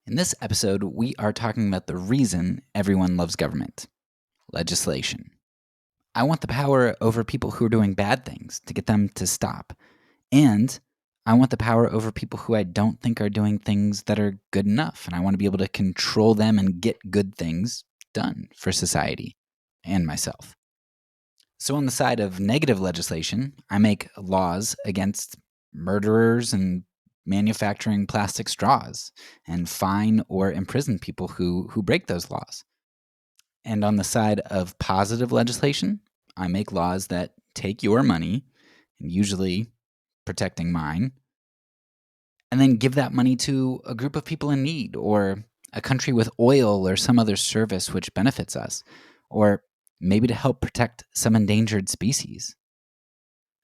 In this episode, we are talking about the reason everyone loves government: legislation. I want the power over people who are doing bad things to get them to stop. And I want the power over people who I don't think are doing things that are good enough. And I want to be able to control them and get good things done for society and myself. So, on the side of negative legislation, I make laws against murderers and manufacturing plastic straws and fine or imprison people who break those laws. And on the side of positive legislation, I make laws that take your money, and usually protecting mine, and then give that money to a group of people in need, or a country with oil or some other service which benefits us, or maybe to help protect some endangered species.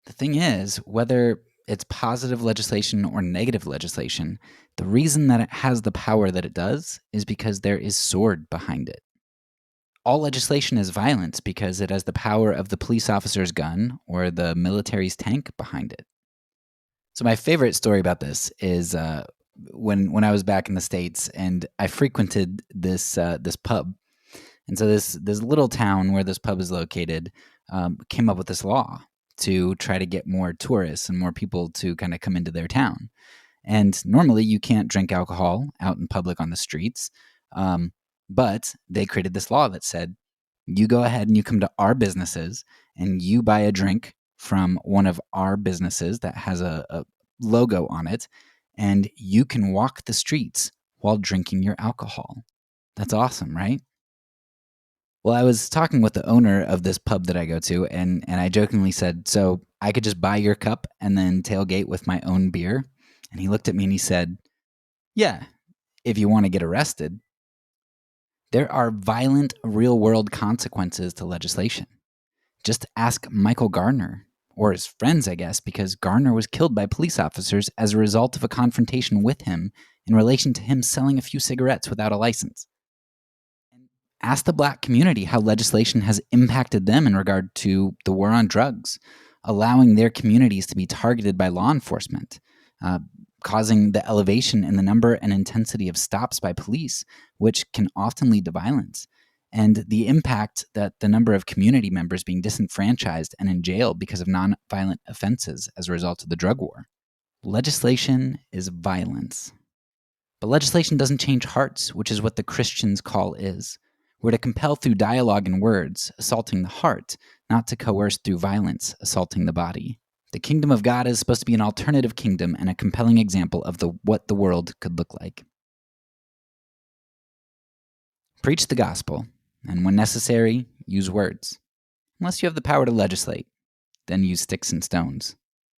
The thing is, whether it's positive legislation or negative legislation, the reason that it has the power that it does is because there is sword behind it. All legislation is violence because it has the power of the police officer's gun or the military's tank behind it. So my favorite story about this is when I was back in the States and I frequented this pub. And so this little town where this pub is located came up with this law to try to get more tourists and more people to kind of come into their town. And normally you can't drink alcohol out in public on the streets. But they created this law that said, you go ahead and you come to our businesses and you buy a drink from one of our businesses that has a logo on it, and you can walk the streets while drinking your alcohol. That's awesome, right? Well, I was talking with the owner of this pub that I go to, and I jokingly said, so I could just buy your cup and then tailgate with my own beer? And he looked at me and he said, yeah, if you want to get arrested. There are violent real-world consequences to legislation. Just ask Michael Garner, or his friends, I guess, because Garner was killed by police officers as a result of a confrontation with him in relation to him selling a few cigarettes without a license. Ask the Black community how legislation has impacted them in regard to the war on drugs, allowing their communities to be targeted by law enforcement, causing the elevation in the number and intensity of stops by police, which can often lead to violence, and the impact that the number of community members being disenfranchised and in jail because of nonviolent offenses as a result of the drug war. Legislation is violence. But legislation doesn't change hearts, which is what the Christian's call is. We're to compel through dialogue and words, assaulting the heart, not to coerce through violence, assaulting the body. The kingdom of God is supposed to be an alternative kingdom and a compelling example of what the world could look like. Preach the gospel, and when necessary, use words. Unless you have the power to legislate, then use sticks and stones.